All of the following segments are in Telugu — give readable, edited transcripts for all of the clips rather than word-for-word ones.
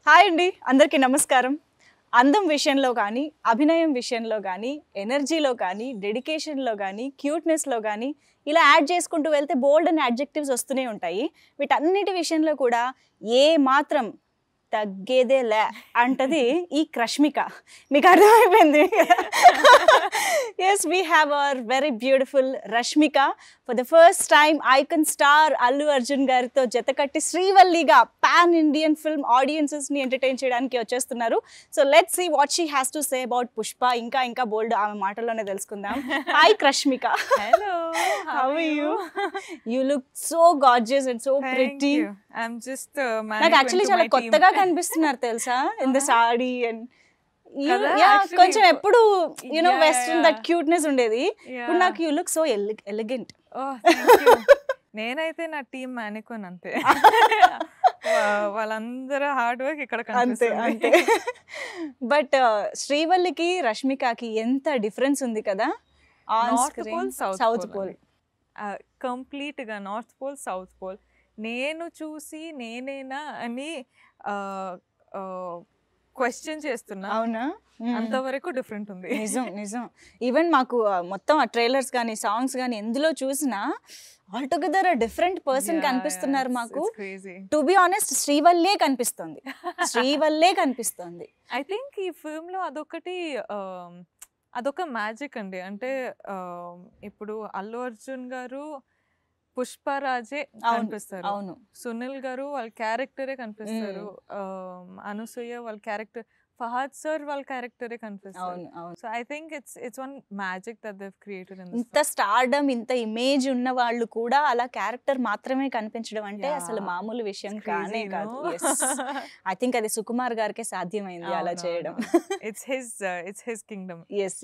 హాయ్ అండి, అందరికీ నమస్కారం. అందం విషయంలో కానీ, అభినయం విషయంలో కానీ, ఎనర్జీలో కానీ, డెడికేషన్‌లో కానీ, క్యూట్‌నెస్‌లో కానీ ఇలా యాడ్ చేసుకుంటూ వెళ్తే బోల్డ్ అని అడ్జెక్టివ్స్ వస్తూనే ఉంటాయి. వీటన్నిటి విషయంలో కూడా ఏ మాత్రం తగ్గేదేలే అంటది ఈ క్రష్మిక. మీకు అర్థమైపోయింది. Yes, we have our very beautiful Rashmika. For the first time, icon star Allu Arjun గారితో జతకట్టి శ్రీవల్లిగా పాన్ ఇండియన్ ఫిల్మ్ ఆడియన్సెస్ ని ఎంటర్టైన్ చేయడానికి వచ్చేస్తున్నారు. So let's see what she has to say about Pushpa. ఇంకా బోల్డ్ ఆమె మాటల్లోనే తెలుసుకుందాం. Hi Crushmika. Hello. How are you? You look so gorgeous and so pretty. Thank you. I'm just నాకు యాక్చువల్లీ చాలా కొత్తగా కనిపిస్తున్నారు తెలుసా, ఇన్ ద సాడీ అండ్ కొంచెం ఎప్పుడు యునో వెస్టర్న్ దట్ క్యూట్నెస్ ఉండేది. ఇప్పుడు నాకు యూ లుక్ సో ఎలిగెంట్. నేనైతే నా టీమ్ మానికోన్ అంతే. వాళ్ళందరూ హార్డ్ వర్క్ ఇక్కడ అంతే అంతే. బట్ శ్రీవల్లికి రష్మికకి ఎంత డిఫరెన్స్ ఉంది కదా. North pole south pole, complete గా నార్త్ పోల్ సౌత్ పోల్. నేను చూసి నేనేనా అని క్వశ్చన్ చేస్తున్నా. అవునా? అంతవరకు డిఫరెంట్ ఉంది. నిజం. ఈవెన్ మాకు మొత్తం ఆ ట్రైలర్స్ కానీ సాంగ్స్ కానీ ఎందులో చూసినా ఆల్ టుగెదర్ డిఫరెంట్ పర్సన్ కనిపిస్తున్నారు మాకు. టు బి ఆనెస్ట్ శ్రీవల్లే కనిపిస్తుంది. ఐ థింక్ ఈ ఫిల్మ్ లో అదొక మ్యాజిక్ అండి. అంటే ఇప్పుడు అల్లు అర్జున్ గారు పుష్పరాజే కనిపిస్తారు, అవును. సునీల్ గారు వాళ్ళ క్యారెక్టరే కనిపిస్తారు, అనసూయ వాళ్ళ క్యారెక్టర్, ఫహద్ సార్ వాళ్ళ క్యారెక్టరే కనిపిస్తారు. So I think it's one magic that they have created. ఇంత స్టార్డమ్, ఇంత ఇమేజ్ ఉన్న వాళ్ళు కూడా అలా క్యారెక్టర్ మాత్రమే కనిపించడం అంటే అసలు మామూలు విషయం కానే కాదు. ఐ థింక్ అది సుకుమార్ గారికే సాధ్యమైంది అలా చేయడం. It's his kingdom. Yes.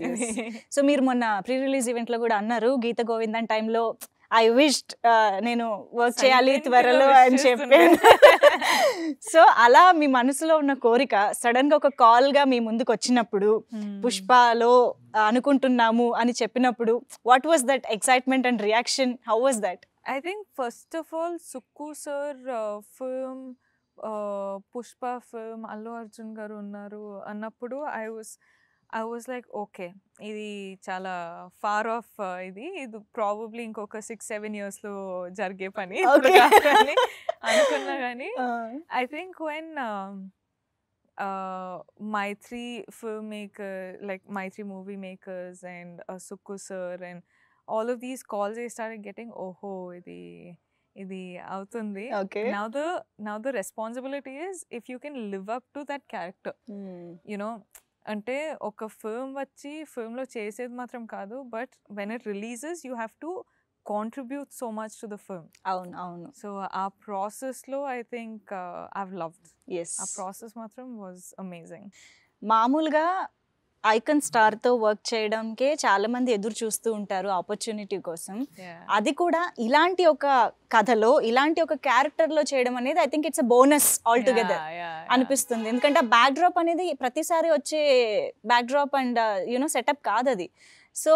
So మీరు మొన్న ప్రీ రిలీజ్ ఈవెంట్ లో కూడా అన్నారు, గీత గోవిందన్ టైంలో ఐ విష్డ్ నేను వర్క్ చేయాలి త్వరలో అని చెప్పాను. సో అలా మీ మనసులో ఉన్న కోరిక సడన్ గా ఒక కాల్ గా మీ ముందుకు వచ్చినప్పుడు, పుష్పలో అనుకుంటున్నాము అని చెప్పినప్పుడు, what was that excitement and reaction? How was that? I think first of all Sukku sir film, Pushpa film, Allu Arjun గారు ఉన్నారు అన్నప్పుడు I was like, okay, ఇది చాలా ఫార్ ఆఫ్, ఇది ప్రాబబ్లీ ఇంకొక 6-7 years లో జరిగే పని అనుకున్నా. కానీ I think when Mythri film maker, like Mythri movie makers and Sukku sir and all of these calls I started getting, ఓహో ఇది అవుతుంది. Now the responsibility is if you can live up to that character, you know. అంటే ఒక ఫిల్మ్ వచ్చి ఫిల్మ్లో చేసేది మాత్రం కాదు, but when it releases you have to contribute so much to the film. అవును. సో ఆ ప్రాసెస్లో I think I loved. Yes, ఆ ప్రాసెస్ మాత్రం వాజ్ అమేజింగ్. మామూలుగా ఐకన్ స్టార్ తో వర్క్ చేయడంకే చాలా మంది ఎదురు చూస్తూ ఉంటారు ఆపర్చునిటీ కోసం. అది కూడా ఇలాంటి ఒక కథలో, ఇలాంటి ఒక క్యారెక్టర్ లో చేయడం అనేది I think it's a bonus all together అనిపిస్తుంది. ఎందుకంటే ఆ బ్యాక్ డ్రాప్ అనేది ప్రతిసారి వచ్చే back drop and you know setup కాదు అది. సో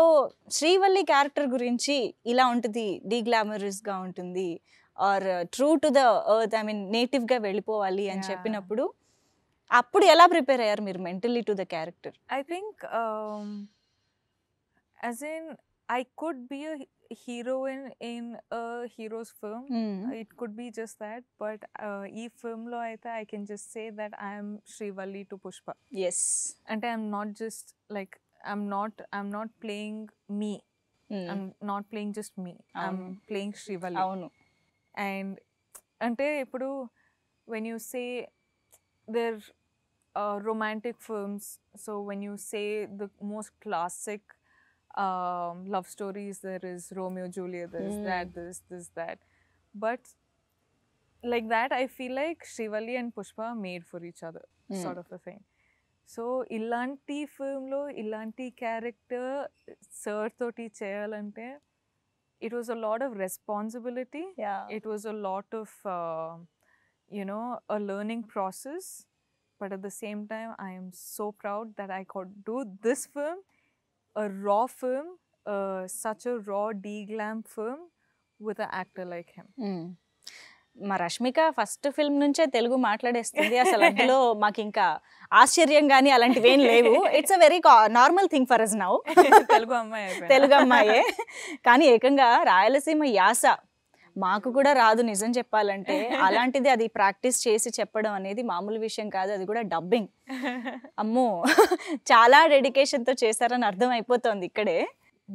శ్రీవల్లి క్యారెక్టర్ గురించి ఇలా ఉంటుంది, డీగ్లామరస్ గా ఉంటుంది, are true to the earth, I mean native గా వెళ్ళిపోవాలి అని చెప్పినప్పుడు అప్పుడు ఎలా ప్రిపేర్ అయ్యారు మీరు mentally to the character? I think as in I could be a heroine in a heroes film, it could be just that, but ఈ ఫిల్మ్లో అయితే I can just say that I'm Srivalli to Pushpa. Yes, అంటే I'm not just like I'm not playing me. I'm not playing just me. I'm playing Srivalli. అవును. And ante ippudu when you say they're romantic films, so when you say the most classic love stories, there is Romeo Juliet, there's that, but like that I feel like Srivalli and Pushpa are made for each other, sort of a thing. So ఇలాంటి ఫిల్మ్లో ఇలాంటి క్యారెక్టర్ సార్ తోటి చేయాలంటే it was a lot of responsibility, it was a lot of you know a learning process, but at the same time I am so proud that I could do this film, a raw film, such a raw, de-glam film with an actor like him. మా రష్మిక ఫస్ట్ ఫిల్మ్ నుంచే తెలుగు మాట్లాడేస్తుంది. అసలు అందులో మాకు ఇంకా ఆశ్చర్యం కానీ అలాంటివి ఏం లేవు. It's a very normal thing for us now. Telugu అమ్మాయి తెలుగు అమ్మాయే. కానీ ఏకంగా రాయలసీమ యాస మాకు కూడా రాదు నిజం చెప్పాలంటే. అలాంటిది అది ప్రాక్టీస్ చేసి చెప్పడం అనేది మామూలు విషయం కాదు. అది కూడా డబ్బింగ్. అమ్మో చాలా డెడికేషన్తో చేశారని అర్థం అయిపోతుంది ఇక్కడే.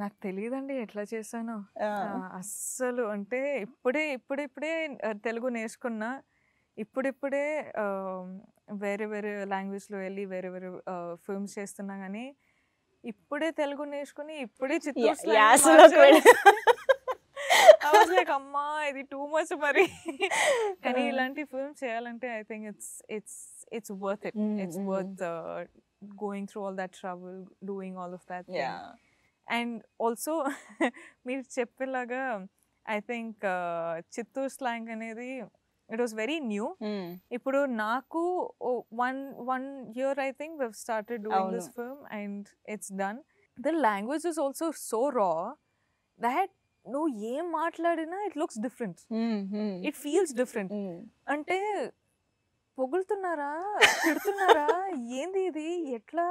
నాకు తెలియదండి ఎట్లా చేశాను అస్సలు. అంటే ఇప్పుడిప్పుడే తెలుగు నేర్చుకున్నా. ఇప్పుడిప్పుడే వేరే వేరే లాంగ్వేజ్లో వెళ్ళి వేరే వేరే ఫిల్మ్స్ చేస్తున్నా. కానీ ఇప్పుడే తెలుగు నేర్చుకుని ఇప్పుడే లైక్ అమ్మా ఇది టూ మచ్ మరి. కానీ ఇలాంటి ఫిల్మ్స్ చేయాలంటే I think it's worth it. It's worth going through all that trouble, doing all of that. And also మీరు చెప్పేలాగా ఐ థింక్ చిత్తూరు స్లాంగ్ అనేది ఇట్ వాస్ వెరీ న్యూ. ఇప్పుడు నాకు one year I think we've started doing this film and it's done. The language is also so raw that నువ్వు ఏం మాట్లాడినా it looks different. It feels different. అంటే పొగులుతున్నారా, తిడుతున్నారా, ఏంది ఇది, ఎట్లా,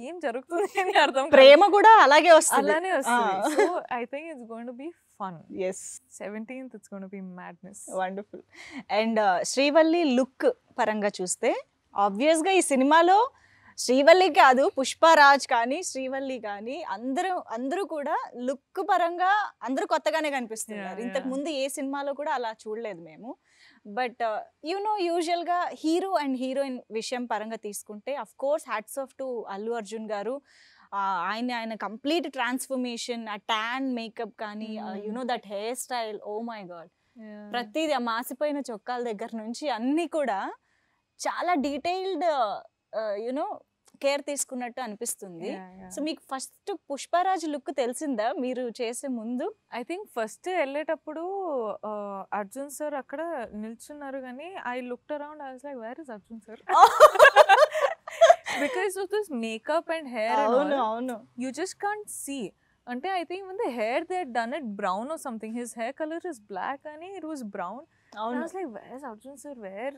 ఏం జరుగుతుంది అని అర్థం. ప్రేమ కూడా అలాగే వస్తుంది. అలానే వస్తుంది. So I think it's going to be fun. yes 17th it's going to be madness. Wonderful. And Srivalli look పరంగా చూస్తే ఆబ్వియస్ గా ఈ సినిమాలో శ్రీవల్లి కాదు, పుష్పరాజ్ కానీ శ్రీవల్లి కానీ అందరూ కూడా లుక్ పరంగా అందరూ కొత్తగానే కనిపిస్తున్నారు. ఇంతకు ముందు ఏ సినిమాలో కూడా అలా చూడలేదు మేము. బట్ యూజువల్గా హీరో అండ్ హీరోయిన్ విషయం పరంగా తీసుకుంటే of course hats off to Allu Arjun గారు. ఆయన కంప్లీట్ ట్రాన్స్ఫర్మేషన్, ఆ ట్యాన్ మేకప్ కానీ that hair style, oh my God. ప్రతిదీ ఆ మాసిపోయిన చొక్కాల దగ్గర నుంచి అన్నీ కూడా చాలా డీటెయిల్డ్ కేర్ తీసుకున్నట్టు అనిపిస్తుంది. సో మీకు ఫస్ట్ పుష్పరాజ్ లుక్ తెలిసిందా మీరు చేసే ముందు? ఐ థింక్ ఫస్ట్ వెళ్ళేటప్పుడు అర్జున్ సార్ అక్కడ నిల్చున్నారు. కానీ I looked around, I was like where is Arjun sir? Because of this makeup and hair అవును యూ జస్ట్ కాంట్ సీ. అంటే I think when the hair they had done it brown or something, his hair color is black and it was brown. I was like, where's Arjun sir, where?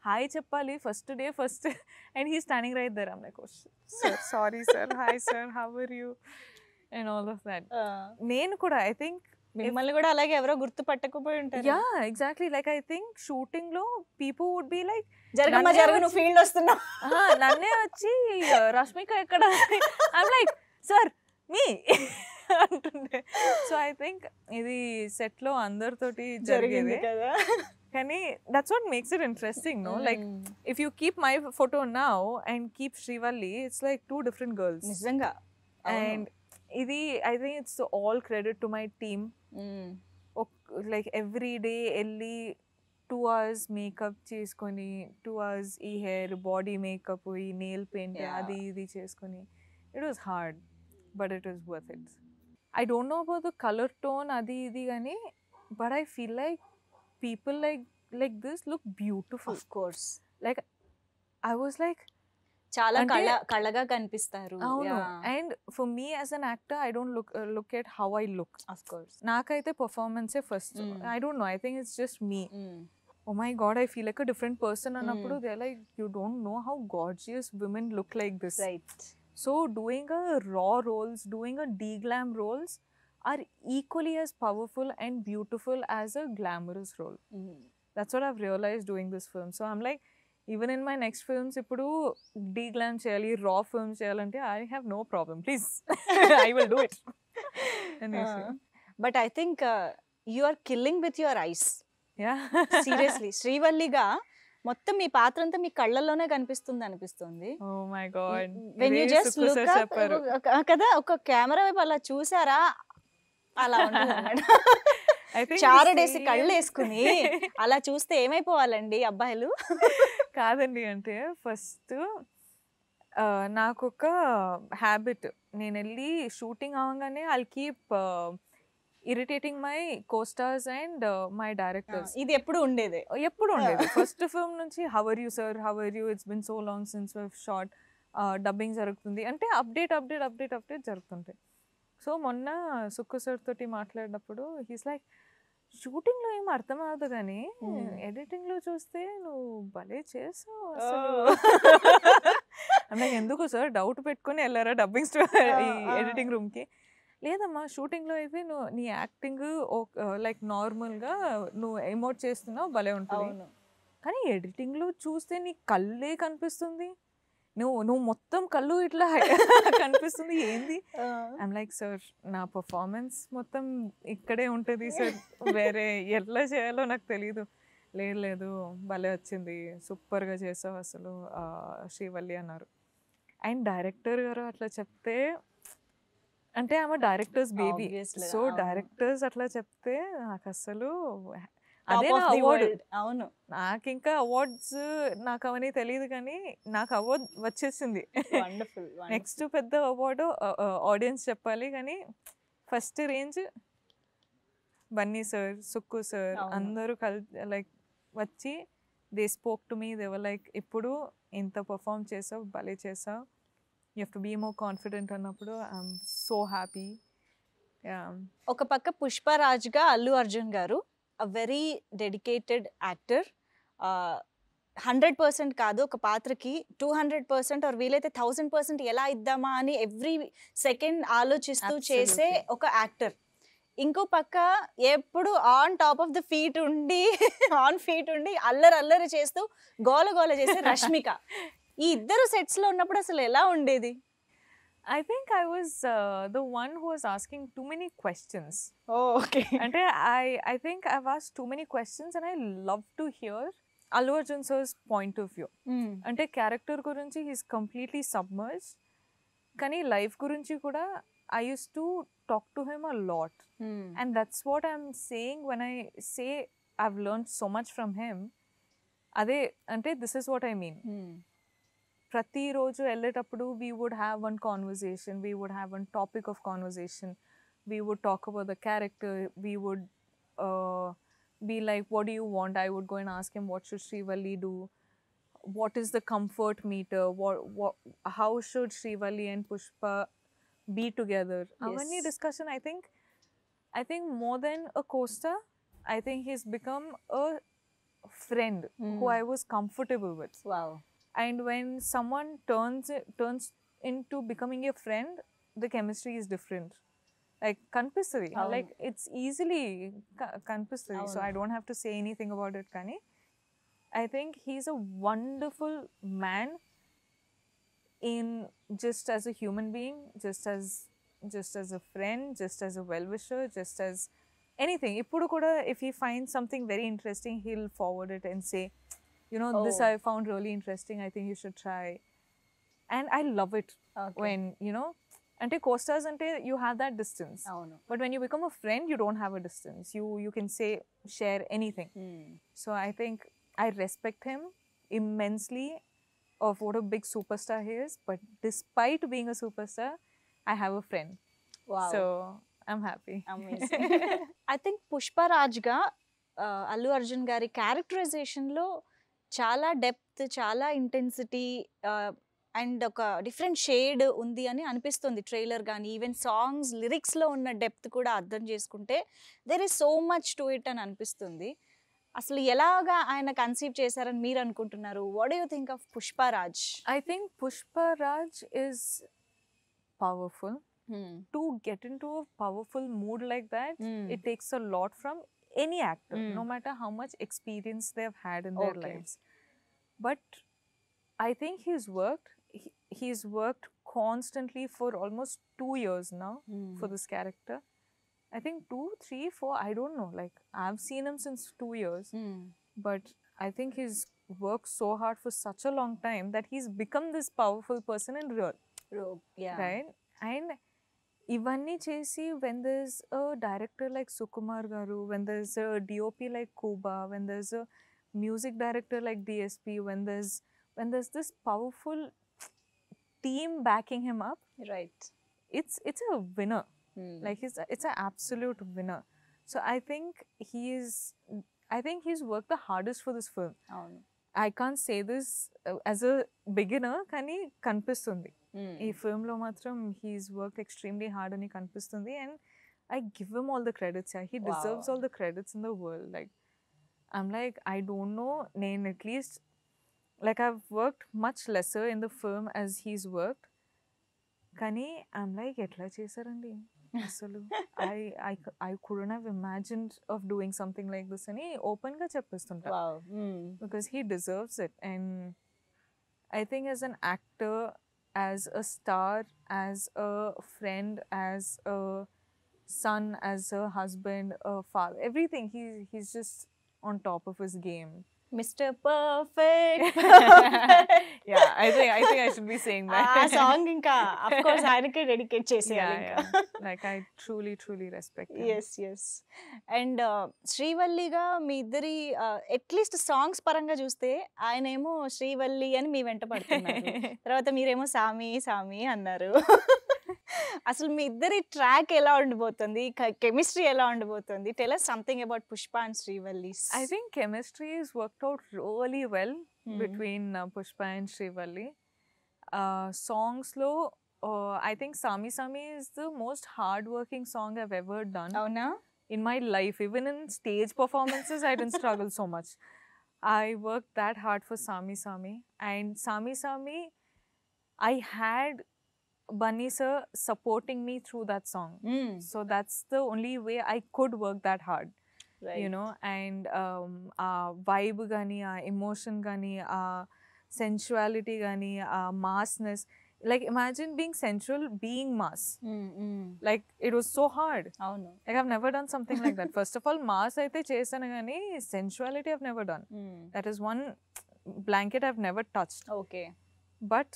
Hi cheppali first day and he's standing right there. I'm like, oh sir, sorry sir, hi sir, how are you, and all of that. Nenu kuda I think మిమ్మల్ని కూడా అలాగే ఎవరో గుర్తు పట్టకపోయి ఉంటారు. Yeah, exactly. Like I think shooting లో people would be like, జరగమ్మ జరగ, నువ్వు ఫీల్డ్ వస్తున్నావు. నన్నే వచ్చి రష్మిక ఎక్కడ, I'm like, sir మీ అంటుండే. సో ఐ థింక్ ఇది సెట్ లో అందరితోటి జరిగేది కదా. కానీ that's what makes it interesting, no? Like if you keep my photo now and keep Srivalli, it's like two different girls నిజంగా. అండ్ ఇది I think it's all credit to my team. Like every day వెళ్ళి 2 hours మేకప్ చేసుకొని, 2 hours ఈ హెయిర్, బాడీ మేకప్, ఈ నెయిల్ పెయింట్, అది ఇది చేసుకొని, it was hard. But it is worth it. I don't know about the color tone, adi idi gani, but I feel like people like this look beautiful. Of course. Like I was like, chala kalaga kanipistaru. And for me as an actor, I don't look at how I look. Of course. Nakaithe performance first. I don't know, I think it's just me. Oh my god, I feel like a different person anappudu. They're like, you don't know how gorgeous women look like this. Right. So doing a raw roles, doing a de-glam roles are equally as powerful and beautiful as a glamorous role. That's what I've realized doing this film. So I'm like, even in my next films, ippudu de-glam cheyali, raw films cheyalante, I have no problem. Please, I will do it. But I think you are killing with your eyes. Yeah. Seriously, శ్రీవల్లిగా మొత్తం మీ పాత్ర అంతా మీ కళ్ళల్లోనే అనిపిస్తుంది. Oh my God, when you just look up కదా, ఒక కెమెరా వైపు అలా చూసారా, అలా ఉంటుంది. చారడేసి కళ్ళు వేసుకుని అలా చూస్తే ఏమైపోవాలండి అబ్బాయిలు? కాదండి, అంటే ఫస్ట్ నాకు ఒక హ్యాబిట్, నేను వెళ్ళి షూటింగ్ అవ్వగానే I'll keep irritating my costars and my directors. ఇది ఎప్పుడు ఉండేది ఫస్ట్ ఫిల్మ్ నుంచి, how are you sir, how are you, it's been so long since we have shot, dubbing జరుగుతుంది అంటే అప్డేట్ జరుగుతుంటాయి. సో మొన్న సుక్కు సార్ తోటి మాట్లాడినప్పుడు హీస్ లైక్, షూటింగ్లో ఏం అర్థం అవ్వదు కానీ ఎడిటింగ్లో చూస్తే నువ్వు భలే చేసావు అసలు. నాకు ఎందుకు సార్ డౌట్ పెట్టుకుని వెళ్ళారా డబ్బింగ్ ఈ ఎడిటింగ్ రూమ్కి? లేదమ్మా, షూటింగ్లో అయితే నువ్వు నీ యాక్టింగ్ లైక్ నార్మల్గా నువ్వు ఎమోట్ చేస్తున్నావు, భలే ఉంటుంది. కానీ ఎడిటింగ్లో చూస్తే నీ కళ్ళే కనిపిస్తుంది, నువ్వు మొత్తం కళ్ళు ఇట్లా కనిపిస్తుంది, ఏంది? ఐమ్ లైక్ సార్, నా పర్ఫార్మెన్స్ మొత్తం ఇక్కడే ఉంటుంది సార్, వేరే ఎట్లా చేయాలో నాకు తెలీదు. లేదు భలే వచ్చింది, సూపర్గా చేసావు అసలు శ్రీవల్లి అన్నారు. అండ్ డైరెక్టర్ గారు అట్లా చెప్తే, అంటే ఆమె డైరెక్టర్స్ బేబీ, సో డైరెక్టర్స్ అట్లా చెప్తే నాకు అసలు అదే నా అవార్డు. అవును, నాకు ఇంకా అవార్డ్స్ నాకు అవన్నీ తెలియదు కానీ నాకు అవార్డ్ వచ్చేసింది. నెక్స్ట్ పెద్ద అవార్డు ఆడియన్స్ చెప్పాలి కానీ first range Bunny sir, Sukku sir అందరూ లైక్ వచ్చి they spoke to me, they were like ఇప్పుడు ఇంత పర్ఫామ్ చేసావు, భలే చేసావు, you have to be more confident అన్నప్పుడు ఐఎమ్ సో హ్యాపీ. ఒక పక్క పుష్పరాజ్గా అల్లు అర్జున్ గారు వెరీ డెడికేటెడ్ యాక్టర్, 100% కాదు ఒక పాత్రకి 200% ఆర్ వీలైతే 1000% ఎలా ఇద్దామా అని ఎవ్రీ సెకండ్ ఆలోచిస్తూ చేసే ఒక యాక్టర్. ఇంకో పక్క ఎప్పుడు on top of the feet ఉండి అల్లరి చేస్తూ గోల చేసే రష్మిక. ఈ ఇద్దరు సెట్స్ లో ఉన్నప్పుడు అసలు ఎలా ఉండేది? I think I was the one who was asking too many questions. Oh, okay. And I think I've asked too many questions and I love to hear Allu Arjun sir's point of view. Ante character gurinchi he's completely submerged. Kani life gurinchi kuda I used to talk to him a lot. And that's what I'm saying when I say I've learned so much from him. Ade ante this is what I mean. ప్రతిరోజు వెళ్ళేటప్పుడు we would have one conversation, we would have one topic of conversation, we would talk about the character, we would be like, what do you want? I would go and ask him, what should Srivalli do? What is the comfort meter? How should Srivalli and Pushpa be together? Avanni discussion, I think more than a co-star, I think he's become a friend who I was comfortable with. Wow. And when someone turns into becoming a friend, the chemistry is different. Like kanpistadi, like it's easily kanpistadi. So I don't have to say anything about it, Kani. I think he's a wonderful man in just as a human being, just as a friend, just as a well-wisher, just as anything. Ippudu kuda if he finds something very interesting, he'll forward it and say, you know, this I found really interesting, I think you should try. And I love it when, you know, ante co-stars ante you have that distance. But when you become a friend, you don't have a distance. You can say, share anything. So I think I respect him immensely of what a big superstar he is. But despite being a superstar, I have a friend. Wow. So I'm happy. Amazing. I think పుష్పరాజ్గా Allu Arjun గారి క్యారెక్టరైజేషన్లో చాలా డెప్త్, చాలా ఇంటెన్సిటీ అండ్ ఒక డిఫరెంట్ షేడ్ ఉంది అని అనిపిస్తుంది ట్రైలర్ కానీ ఈవెన్ సాంగ్స్ లిరిక్స్లో ఉన్న డెప్త్ కూడా అర్థం చేసుకుంటే there is so much to it అని అనిపిస్తుంది. అసలు ఎలాగా ఆయన కన్సీవ్ చేశారని మీరు అనుకుంటున్నారు? What do you think of Pushparaj? I think Pushparaj is powerful. To get into a powerful mood like that, it takes a lot from any actor, no matter how much experience they've had in their lives. But I think he's worked constantly for almost 2 years now for this character. I think 2, 3, 4, I don't know. Like, I've seen him since 2 years. But I think he's worked so hard for such a long time that he's become this powerful person in real. Yeah. Right? And ఇవన్నీ చేసి when there's a director like Sukumar Garu, when there's a DOP like Kuba, when there's a music director like DSP, when there's this powerful team backing him up, right, it's a winner. Like it's an absolute winner. So I think he's worked the hardest for this film. I can't say this as a beginner, కానీ కనిపిస్తుంది ఈ ఫిల్మ్లో మాత్రం హీస్ వర్క్ ఎక్స్ట్రీమ్లీ హార్డ్ అని కనిపిస్తుంది. And I give him all the credits. Yeah, he deserves Wow. all the credits in the world. Like, I'm like, I don't know. Nain at least, like, I've worked much lesser in the film as he's worked. Kani, I'm like, etla chesarandi. Asalu, I couldn't have imagined of doing something like this. Ani open ga cheppestunta. Wow. Because he deserves it. And I think as an actor, as a star, as a friend, as a son, as a husband, a father, everything, he's just on top of his game. Mister perfect. Yeah, I think I should be saying that. ఆ సాంగ్ ఇంకా అఫ్ కోర్స్ ఆయనకే డెడికేట్ Yeah, చేసేయాలి yeah. ఇంకా. Like, I truly respect him. Yes and శ్రీవల్లిగా మీ ఇద్దరి అట్లీస్ట్ సాంగ్స్ పరంగా చూస్తే ఆయనేమో శ్రీవల్లి అని మీ వెంట పడుతున్నారు, తర్వాత మీరేమో సామి సామి అన్నారు. అసలు మీ ఇద్దరి ట్రాక్ ఎలా ఉండబోతుంది, కెమిస్ట్రీ ఎలా ఉండబోతుంది? Tell us something about Pushpa and Srivalli. I think chemistry has worked out really well between Pushpa and Srivalli. Songs lo, I think Sami Sami is the most hard-working song I've ever done అవునా? in my life. Even in stage performances, I didn't struggle so much. I worked that hard for Sami Sami. And Sami Sami, I had Bunny sir supporting me through that song. So that's the only way I could work that hard. Right. You know, and vibe gani, emotion gani, sensuality gani, massness. Like, imagine being sensual, being mass. Like, it was so hard. అవును. Like, I've never done something like that. First of all, mass aithe chesanu gani, sensuality I've never done. That is one blanket I've never touched. Okay. But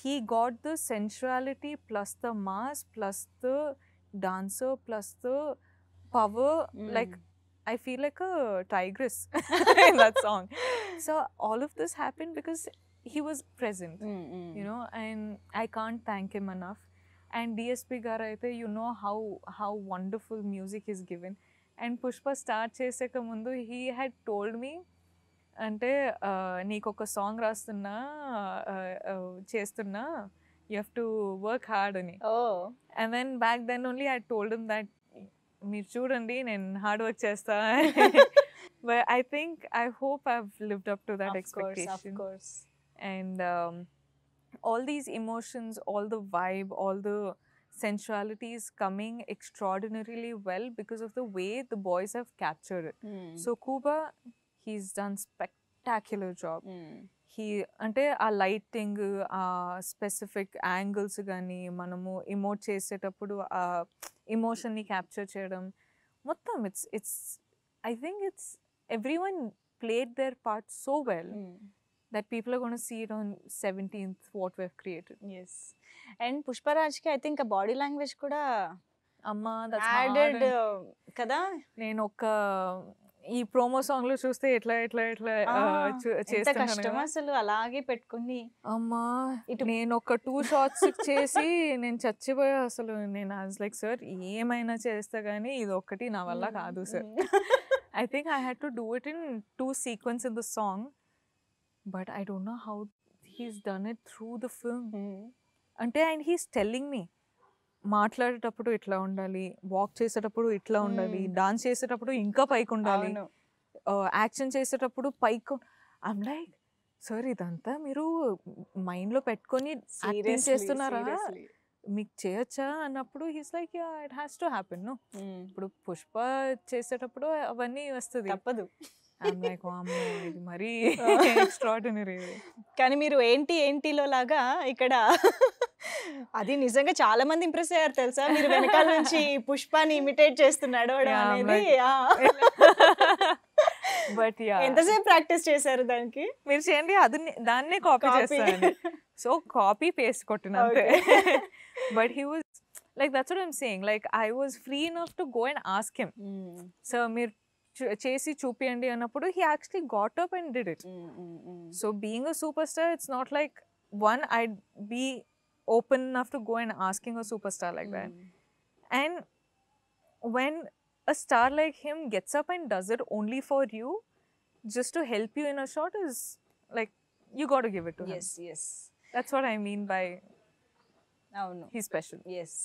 he got the sensuality plus the mass plus the dancer plus the power. Like, I feel like a tigress in that song. So all of this happened because he was present, you know, and I can't thank him enough. And DSP garu aithe, you know how wonderful music he's given. And Pushpa start cheseka mundu, he had told me, అంటే నీకు ఒక సాంగ్ రాస్తున్నా చేస్తున్నా, you have to work hard అని. And then back then only I told him that మీరు చూడండి నేను హార్డ్ వర్క్ చేస్తా. But I think I hope I have lived up to that expectation. And all these emotions, all the vibe, all the sensuality is coming extraordinarily well because of the way the boys have captured it. So Kuba, he's done spectacular job. He అంటే ఆ లైటింగ్, ఆ స్పెసిఫిక్ యాంగిల్స్ కానీ మనము ఇమోట్ చేసేటప్పుడు ఆ ఎమోషన్ని క్యాప్చర్ చేయడం మొత్తం it's I think it's everyone played their part so well that people are going to see it on 17th what we have created. Yes. And Pushparaj ki I think a body language kuda amma that's added hard. kada నేను ఒక ఈ ప్రోమో సాంగ్ లో చూస్తే ఎట్లా ఎంత కష్టం అసలు అలాగే పెట్టుకుని. అమ్మా నేను ఒక 2 షాట్స్ చేసి నేను చచ్చిపోయా అసలు. నేను లైక్ సార్ ఏమైనా చేస్తా కానీ ఇది ఒక్కటి నా వల్ల కాదు sir. I think I had to do it in 2 sequences in the song. But I don't know how he's done it through the film. అంటే and he's telling me మాట్లాడేటప్పుడు ఇట్లా ఉండాలి, వాక్ చేసేటప్పుడు ఇట్లా ఉండాలి, డాన్స్ చేసేటప్పుడు ఇంకా పైకి ఉండాలి, యాక్షన్ చేసేటప్పుడు పైకి. ఐమ్ లైక్ సార్ ఇదంతా మీరు మైండ్లో పెట్టుకొని యాక్టింగ్ చేస్తున్నారా, మీకు చేయొచ్చా అన్నప్పుడు he's like yeah it has to happen. No ఇప్పుడు పుష్ప చేసేటప్పుడు అవన్నీ వస్తుంది, తప్పదు. ఇది మరీ ఎక్స్ట్రాడినరీ. కానీ మీరు ఏంటిలో లాగా ఇక్కడ అది నిజంగా చాలా మంది ఇంప్రెస్ అయ్యారు తెలుసా, మీరు వెనకాల నుంచి పుష్పాని ఇమిటేట్ చేస్తున్నాడు అనేది. బట్ ఎంతసేపు ప్రాక్టీస్ చేశారు దానికి? మీరు చేయండి, అది దాన్నే కాపీ చేస్తాను. సో కాపీ పేస్ట్ కొట్టినంతే. But he was like that's what I'm saying, like I was free enough to go and ask him, so మీరు చేసి చూపియండి అన్నప్పుడు he actually got up and did it. So being a superstar, it's not like one I'd be open enough to go and asking a superstar like that. And when a star like him gets up and does it only for you, just to help you in a shot, is like you got to give it to him. Yes. That's what I mean by అవును. He special. ఎస్.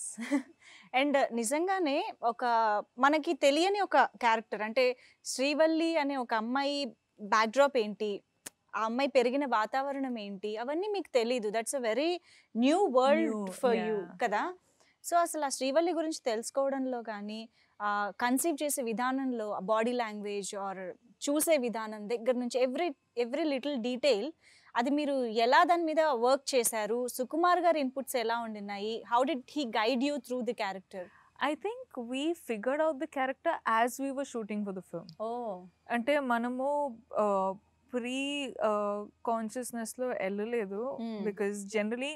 అండ్ నిజంగానే ఒక మనకి తెలియని ఒక క్యారెక్టర్ అంటే శ్రీవల్లి అనే ఒక అమ్మాయి బ్యాక్డ్రాప్ ఏంటి, ఆ అమ్మాయి పెరిగిన వాతావరణం ఏంటి, అవన్నీ మీకు తెలీదు. That's a very new world for you కదా. సో అసలు ఆ శ్రీవల్లి గురించి తెలుసుకోవడంలో కానీ, కన్సీవ్ చేసే విధానంలో బాడీ లాంగ్వేజ్ ఆర్ చూసే విధానం దగ్గర నుంచి ఎవ్రీ లిటిల్ డీటెయిల్ అది మీరు ఎలా దాని మీద వర్క్ చేశారు, సుకుమార్ గారి ఇన్పుట్స్ ఎలా ఉండినాయి, how did he guide you through the character? I think we figured out the character as we were shooting for the film. అంటే మనము ప్రీ కాన్షియస్నెస్లో వెళ్ళలేదు. Because generally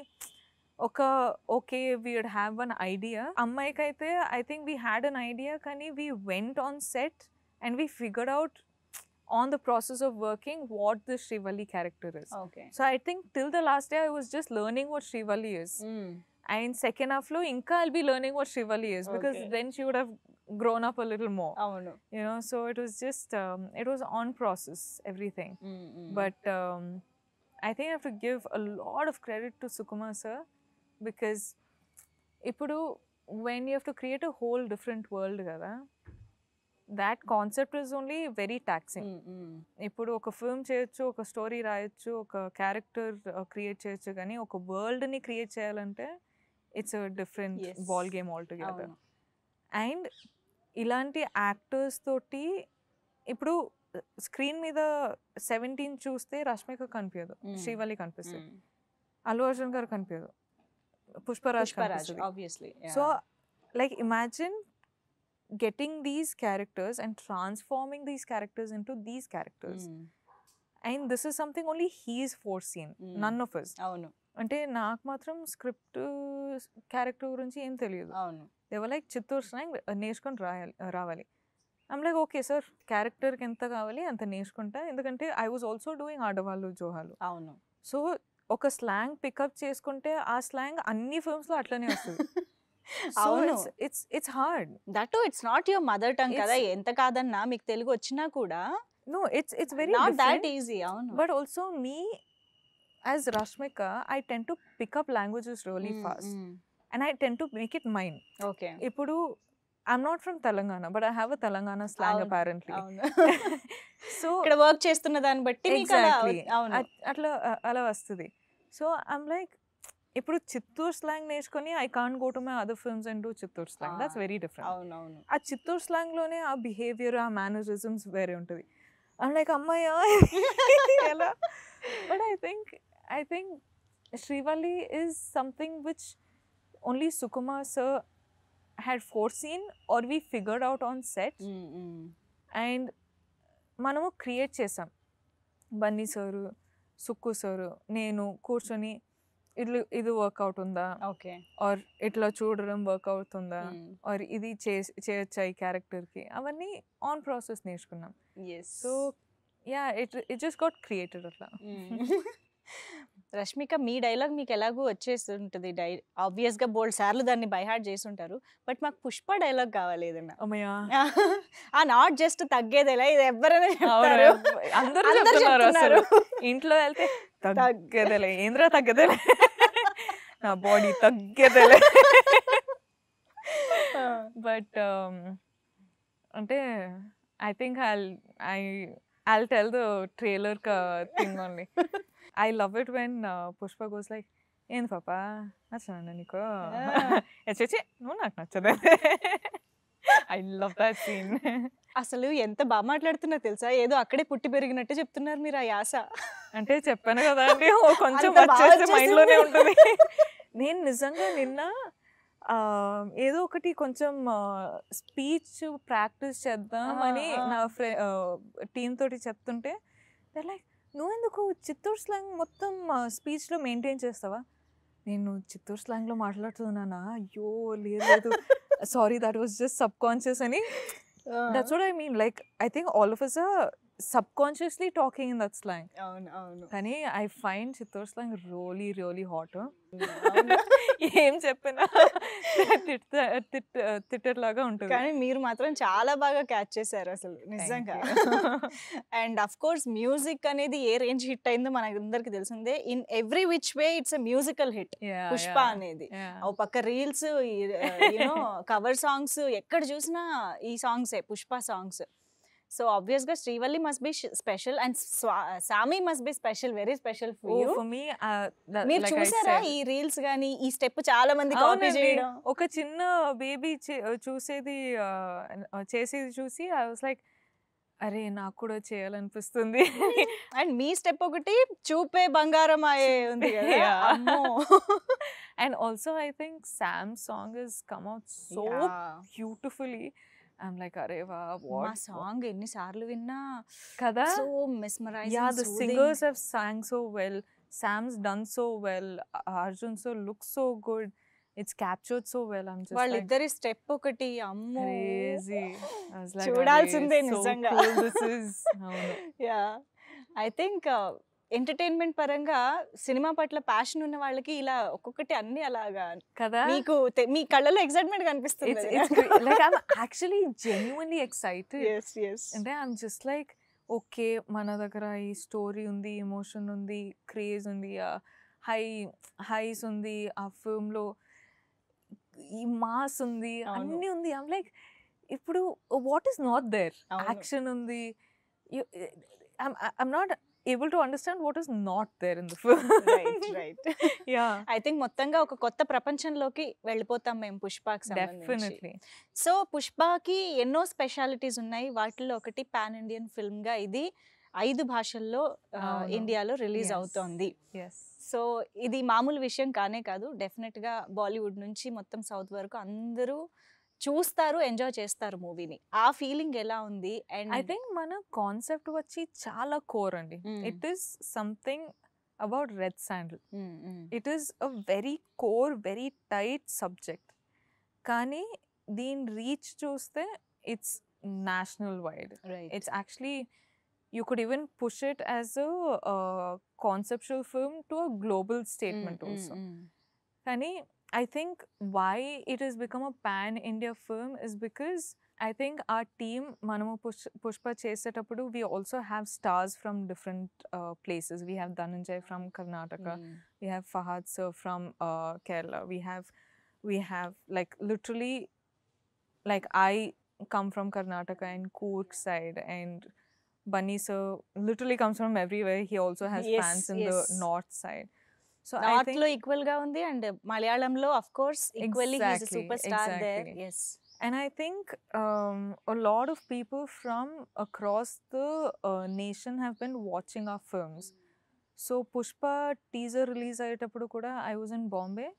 okay we would have one idea. అమ్మాయికి అయితే I think we had an idea, కానీ we went on set and we figured out on the process of working what the Srivalli character is. Okay. So I think till the last day I was just learning what Srivalli is. And second half lo inka I'll be learning what Srivalli is, because then she would have grown up a little more. You know, so it was just it was on process, everything. But I think I have to give a lot of credit to Sukumar sir, because ipudu when you have to create a whole different world kada, that concept is only very taxing. ఇప్పుడు ఒక ఫిల్మ్ చేయొచ్చు, ఒక స్టోరీ రాయొచ్చు, ఒక క్యారెక్టర్ క్రియేట్ చేయొచ్చు, కానీ ఒక వరల్డ్ని క్రియేట్ చేయాలంటే it's a different ball game all together. And ఇలాంటి యాక్టర్స్ తోటి ఇప్పుడు స్క్రీన్ మీద 17 చూస్తే రష్మిక కనిపించదు, శ్రీవల్లి కనిపిస్తుంది, అల్లు అర్జున్ గారు కనిపించదు, Pushparaj obviously. So like imagine getting these characters and transforming these characters into these characters. And this is something only he's foreseen, none of us. అవును. అంటే నాకు మాత్రం స్క్రిప్ట్ క్యారెక్టర్ గురించి ఏం తెలియదు. అవును. They were like Chittoor slang నేర్చుకొని రావాలి. ఐమ్ లైక్ ఓకే సార్, క్యారెక్టర్కి ఎంత కావాలి అంత నేర్చుకుంటా, ఎందుకంటే ఐ వాజ్ ఆల్సో డూయింగ్ ఆడవాళ్ళు జోహాలు. అవును. సో ఒక స్లాంగ్ పికప్ చేసుకుంటే ఆ స్లాంగ్ అన్ని ఫిల్మ్స్లో అట్లనే వస్తుంది. So it's hard. That too, it's not your mother tongue kada, enta kadanna మీకు తెలుగు వచ్చినా కూడా no, it's very not different. that easy. అవును. But also me as Rashmika, I tend to pick up languages really fast and I tend to make it mine. Okay. Ipudu I'm not from Telangana, but I have a Telangana slang apparently. So ఇక్కడ వర్క్ చేస్తున్న దాన్ని బట్టి మీకు అలా అలా వస్తుంది. So I'm like, ఇప్పుడు చిత్తూరు స్లాంగ్ నేర్చుకొని I can't go to my other films and do Chittoor slang. That's very different. అవునవును. ఆ చిత్తూరు స్లాంగ్లోనే ఆ బిహేవియర్, ఆ మేనరిజమ్స్ వేరే ఉంటుంది. ఐమ్ లైక్ అమ్మాయ్యా ఎలా. But I think Srivalli is something which only Sukumar sir had foreseen or we figured out on set. And మనము క్రియేట్ చేసాం. బన్నీ సారు, సుక్కు సారు, నేను కూర్చొని ఇది వర్కౌట్ ఉందా, ఆర్ ఇట్లా చూడడం వర్కౌట్ ఉందా, ఆర్ ఇది చేయొచ్చా ఈ క్యారెక్టర్కి, అవన్నీ ఆన్ ప్రాసెస్ నేర్చుకున్నాం. So yeah it just got created అట్లా. రష్మిక, మీ డైలాగ్ మీకు ఎలాగూ వచ్చేసి ఉంటుంది, ఆబ్వియస్గా బోల్డ్ సార్లు దాన్ని బైహార్ట్ చేసి ఉంటారు. బట్ మాకు పుష్ప డైలాగ్ కావాలి ఏదన్నా. నాట్ జస్ట్ తగ్గేదేలా, ఇది ఎవరైనా చెప్తారు, అందరూ చెప్తున్నారు. ఇంట్లో వెళ్తే తగ్గేదేలే, ఏంద్రా తగ్గేదేలే, నా బాడీ తగ్గేదేలే. బట్ అంటే I think I'll tell the trailer thing only. I love it when Pushpa goes like, ఏంది పాపా నచ్చనా నీకు, ఎచ్చి నువ్వు నాకు నచ్చదే. I love that scene. అసలు ఎంత బాగా మాట్లాడుతున్నా తెలుసా, ఏదో అక్కడే పుట్టి పెరిగినట్టు చెప్తున్నారు మీరు ఆ యాస. అంటే చెప్పాను కదా అండి, కొంచెం వచ్చేస్తే మైండ్లోనే ఉంటుంది. నేను నిజంగా నిన్న ఏదో ఒకటి కొంచెం స్పీచ్ ప్రాక్టీస్ చేద్దామని నా టీమ్ తోటి చెప్తుంటే లైక్, నువ్వెందుకు చిత్తూరు స్లాంగ్ మొత్తం స్పీచ్లో మెయింటైన్ చేస్తావా? నేను చిత్తూరు స్లాంగ్లో మాట్లాడుతున్నానా? అయ్యో లేదు, sorry, that was just subconscious అని. That's what I mean. Like I think all of us are subconsciously talking in that slang. అవును అవును కానీ I find Chittoor slang really hot. అవును ఏం చెప్పినా తిట్టేట్లాగా ఉంటుంది. కానీ మీరు మాత్రం చాలా బాగా క్యాచ్ చేశారు అసలు నిజంగా. అండ్ అఫ్ కోర్స్ మ్యూజిక్ అనేది ఏ రేంజ్ హిట్ అయిందో మనకందరికి తెలిసిందే. In every which way it's a musical hit Pushpa అనేది. ఓ పక్క రీల్స్, యూనో కవర్ సాంగ్స్, ఎక్కడ చూసినా ఈ సాంగ్సే పుష్ప సాంగ్స్. సో ఆబ్వియస్ గా Srivalli must be special and Saami must be special, very special for you. For me, మీరు like I చూసారా said, ఈ రీల్స్ గానీ ఈ స్టెప్ చాలా మంది కాపీ అవునండి. చేయడం? ఒక చిన్న బేబీ చూసేది చేసేది చూసి ఐ వాస్ లైక్ అరే నాకు కూడా చేయాలనిపిస్తుంది. అండ్ మీ స్టెప్ ఒకటి చూపే బంగారం అయ్యే ఉంది కదా. Yeah. అమ్మో. And also I think Sam's song has come out so Yeah. beautifully. I'm like అరే వా మా what సాంగ్ ఎన్నిసార్లు విన్నా కదా. So mesmerising. Yeah, the singers have sang so well. Sam's done so well. Arjun so looks so good. It's captured so well. I'm just like వాళ్ళిద్దరి స్టెప్ ఒకటి అమ్మో crazy. I was like చూడాల్సిందే "Arey, so నిజంగా." cool this is. అవును. యా ఐ థింక్ ఎంటర్టైన్మెంట్ పరంగా సినిమా పట్ల ప్యాషన్ ఉన్న వాళ్ళకి ఇలా ఒక్కొక్కటి అన్ని అలాగా కదా. మీకు మీ కళ్ళలో ఎక్సైట్మెంట్ కనిపిస్తుంది. It's great. Like I'm actually genuinely excited. yes yes అంటే I'm just like ఓకే మన దగ్గర ఈ స్టోరీ ఉంది, ఎమోషన్ ఉంది, క్రేజ్ ఉంది, హైస్ ఉంది ఆ ఫిల్మ్ లో, ఈ మాస్ ఉంది, అవును. అన్నీ ఉంది. ఐమ్ లైక్ ఇప్పుడు వాట్ ఈస్ నాట్ దేర్? అవును. యాక్షన్ ఉంది. I'm not able to understand what is not there in the film. Right right yeah I think మొత్తంగా ఒక కొత్త ప్రపంచంలోకి వెళ్ళిపోతాం మేము పుష్పకి సంబంధించి. డెఫినెట్లీ. సో పుష్పకి ఎన్నో స్పెషాలిటీస్ ఉన్నాయి. వాటిల్లో ఒకటి పాన్ ఇండియన్ ఫిల్మ్ గా ఇది 5 భాషల్లో అవును. ఇండియాలో రిలీజ్ Yes. అవుతోంది. ఎస్. సో ఇది మామూలు విషయం కానే కాదు. డెఫినెట్ గా బాలీవుడ్ నుంచి మొత్తం సౌత్ వరకు అందరూ చూస్తారు, ఎంజాయ్ చేస్తారు మూవీని. ఆ ఫీలింగ్ ఎలా ఉంది? అండ్ ఐ థింక్ మన కాన్సెప్ట్ వచ్చి చాలా కోర్ అండి. It is something about red sandal. It is a very core, very tight subject. కానీ దీని రీచ్ చూస్తే it's national wide. It's actually, you could even push it as a conceptual film to a global statement also. Kani, I think why it has become a pan-India film is because I think our team, Manamu Pushpa chesetappudu, we also have stars from different places. We have Dhananjay from Karnataka. We have Fahad sir from Kerala. We have like literally, like I come from Karnataka and Coorg side, and Bunny sir literally comes from everywhere. He also has Yes, fans in yes. the north side. So I north think, లో ఈక్వల్ గా ఉంది అండ్ మలయాళంలో of course equally he is Exactly, superstar there. exactly. yes and I think a lot of people from across the nation have been watching our films. So Pushpa teaser release అయ్యేటప్పుడు కూడా I was in Bombay.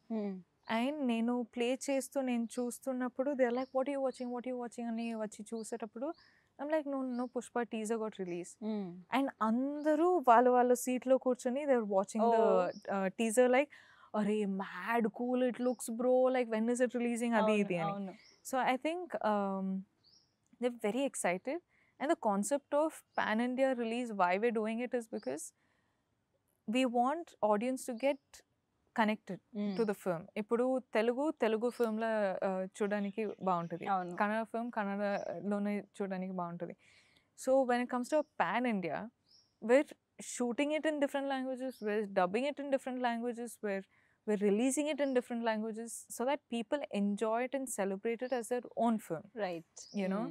And నేను ప్లే చేస్తూ నేను చూస్తున్నప్పుడు they are like what you watching అని వచ్చి చూసేటప్పుడు I'm like no Pushpa teaser got release. And అందరూ వాళ్ళ సీట్లో కూర్చొని they are watching the teaser like అరే mad cool it looks bro, like when is it releasing అది ఇది అని. So I think they very excited. And the concept of pan India release why we doing it is because we want audience to get connected to the film. ఇప్పుడు తెలుగు ఫిల్మ్లో చూడడానికి బాగుంటుంది, అవును. కన్నడ ఫిల్మ్ కన్నడలోనే చూడడానికి బాగుంటుంది. So when it comes to pan India, we're shooting it in different languages, we're dubbing it in different languages, we're releasing it in different languages so that people enjoy it and celebrate it as their own film, right. you know.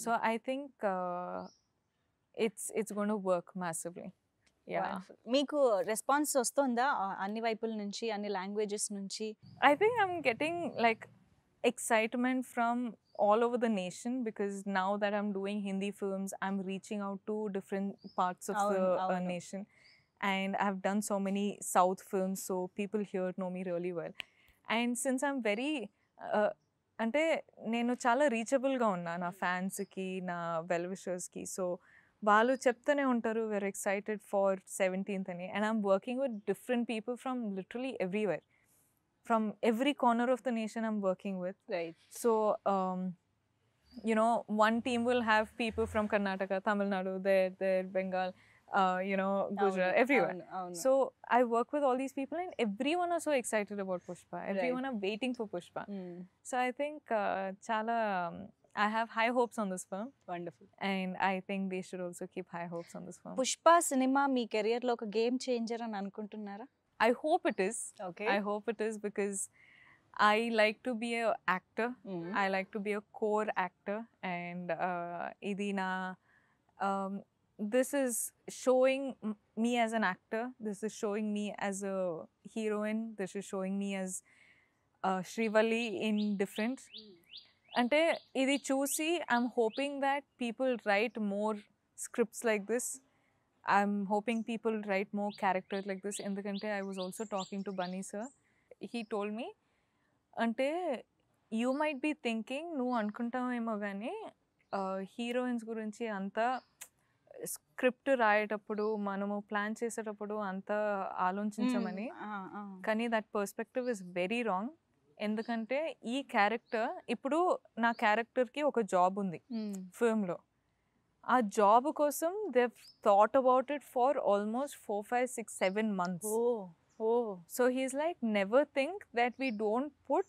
So I think it's going to work massively. Yeah. మీకు రెస్పాన్స్ వస్తుందా అన్ని వైపుల నుంచి, అన్ని లాంగ్వేజెస్ నుంచి? I think I'm getting like excitement from all over the nation because now that I'm doing Hindi films, I'm reaching out to different parts of the Avunu. nation, and I've done so many South films, so people here know me really well. And since I'm very అంటే నేను చాలా రీచబుల్గా ఉన్నా నా ఫ్యాన్స్కి, నా వెల్ విషర్స్కి. సో వాళ్ళు చెప్తూనే ఉంటారు we're excited for 17th అని, and I'm working with different people from literally everywhere. From every corner of the nation I'm working with. Right. So you know, one team will have people from Karnataka, Tamil Nadu, there, Bengal, you know, Gujarat, everywhere. So I work with all these people, and everyone are so excited about Pushpa. Everyone are waiting for Pushpa. So I think chala I have high hopes on this film, wonderful. and I think they should also keep high hopes on this film. Pushpa cinema me career లో ఒక గేమ్ చేంజర్ అని అనుకుంటున్నారా? I hope it is. Okay. I hope it is, because I like to be a actor. I like to be a core actor, and idi na this is showing me as an actor. This is showing me as a heroine. This is showing me as Srivalli in different. Ante idi chusi I'm hoping that people write more scripts like this. I'm hoping people write more characters like this. Endukante I was also talking to Bunny sir. He told me, అంటే యూ మైట్ బీ థింకింగ్, నువ్వు అనుకుంటావేమో కానీ హీరోయిన్స్ గురించి అంతా స్క్రిప్ట్ రాయేటప్పుడు మనము ప్లాన్ చేసేటప్పుడు అంతా ఆలోచించమని. కానీ that perspective is very wrong. ఎందుకంటే ఈ క్యారెక్టర్, ఇప్పుడు నా క్యారెక్టర్కి ఒక జాబ్ ఉంది ఫిల్మ్లో. ఆ జాబ్ కోసం they thought about it for almost 4, 5, 6, 7 months. So he's like, never think that we don't put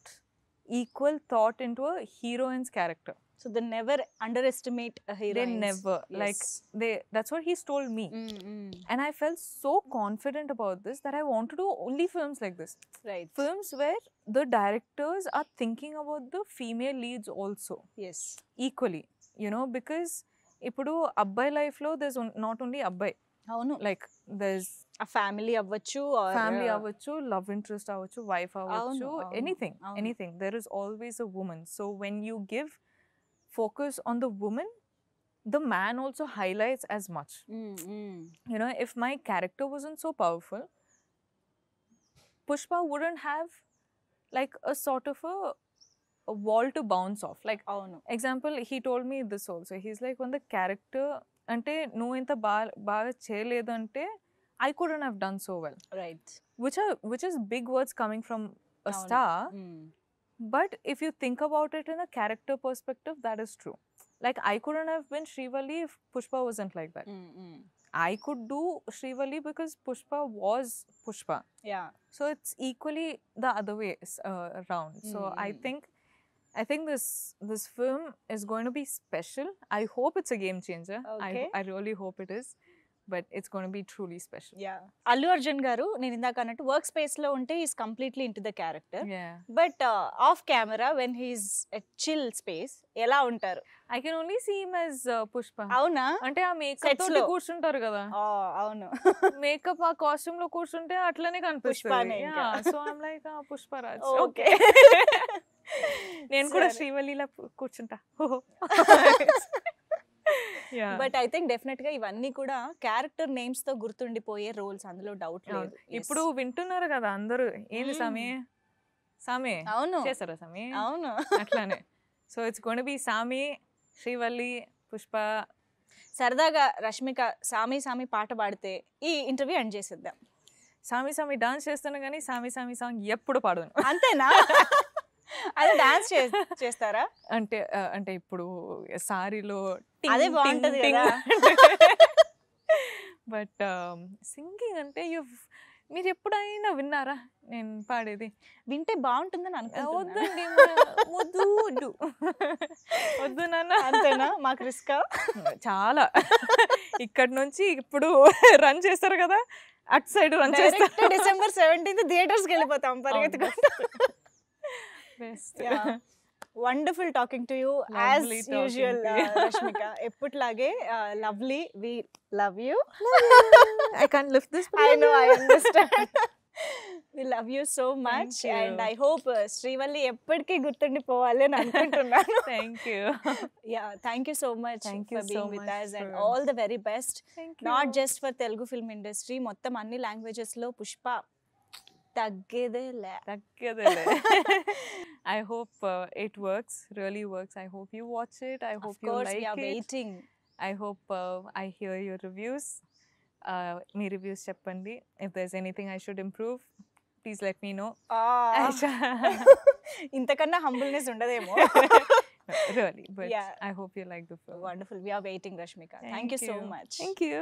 equal thought into a heroine's character. So they never underestimate a heroine. They never. Yes. Like, that's what he's told me. And I felt so confident about this that I want to do only films like this. Right. Films where the directors are thinking about the female leads also. Yes. Equally. You know, because ఇప్పుడు అబ్బాయి లైఫ్లో there's not only అబ్బాయి. అవును. Like, there's a family అవ్వచ్చు, family అవ్వచ్చు, love interest అవ్వచ్చు, wife అవ్వచ్చు, anything. There is always a woman. So when you give focus on the woman, the man also highlights as much. You know, if my character wasn't so powerful, Pushpa wouldn't have like a sort of a wall to bounce off. Like, example, he told me this also. He's like, when the character అంటే నువ్వు ఇంత బాగా చేయలేదు అంటే I couldn't have done so well. Right. Which is big words coming from a star. But if you think about it in a character perspective, that is true. Like, I couldn't have been Srivalli if Pushpa wasn't like that. I could do Srivalli because Pushpa was Pushpa. Yeah. So it's equally the other way around. So I think this film is going to be special. I hope it's a game changer. Okay. I really hope it is. But it's going to be truly special. Yeah. Allu Arjun garu, నేను ఇందాక అన్నట్టు వర్క్ స్పేస్ లో ఉంటే is completely into the character. But of camera when he's at chill space ఎలా ఉంటారు? I can only see him as Pushpa. అవునా? అంటే ఆ మేకప్ తోటి కూర్చుంటారు కదా. అవును. మేకప్ ఆ కాస్ట్యూమ్ లో కూర్చుంటే అట్లనే కనిపిస్తుంది. So I'm like Pushparaj. Okay. నేను కూడా శ్రీవల్లిలా కూర్చుంటా. బట్ ఐ థింక్ డెఫినెట్ గా ఇవన్నీ కూడా క్యారెక్టర్ నేమ్స్ తో గుర్తుండిపోయే రోల్స్, అందులో డౌట్ లేదు. ఇప్పుడు వింటున్నారు కదా అందరూ, ఏంది సామి సామి అవును చేస్తారా సామి? అవును, అట్లానే. So it's going to be సామి, శ్రీవల్లి, పుష్ప. సరదాగా రష్మిక సామి సామి పాట పాడితే ఈ ఇంటర్వ్యూ ఎండ్ చేసేద్దాం. సామి సామి డాన్స్ చేస్తాను కానీ సామి సామి సాంగ్ ఎప్పుడు పాడను. అంతేనా? అదే డాన్స్ చేస్తారా? అంటే ఇప్పుడు సారీలో అదే బాగుంటది కదా. బట్ సింగింగ్ అంటే మీరు ఎప్పుడైనా విన్నారా నేను పాడేది? వింటే బాగుంటుందని అనుకుంటున్నా. వద్దండి, వద్దు నాన్న. అంతేనా? మాకు రిస్క్ చాలా. ఇక్కడ నుంచి ఇప్పుడు రన్ చేస్తారు కదా, అటు సైడ్ రన్ చేస్తారు. December 17th థియేటర్స్ కి వెళ్ళిపోతాం పరిగెత్తుకుంటూ. Wonderful talking to you as usual, Rashmika. ఎప్పటిలాగే lovely. We love you. I can't lift this. I know, I understand. We love you so much. And I hope Srivalli ఎప్పటికీ గుర్తుండిపోవాలి అని అనుకుంటున్నాను. Thank you. Yeah, thank you so much for being with us and all the very best. Thank you. Not just for Telugu film industry, మొత్తం అన్ని లాంగ్వేజెస్ లో పుష్ప తగ్గేదేలే. I hope it works, really works. I hope you watch it. I hope you like it. Of course, we are waiting. I hope I hear your reviews. Me reviews cheppandi. If there's anything I should improve, please let me know. ఇంతకన్నా హంబుల్నెస్ ఉండదేమో. Really, but Yeah. I hope you like the film. Wonderful. We are waiting, Rashmika. Thank you so much. Thank you.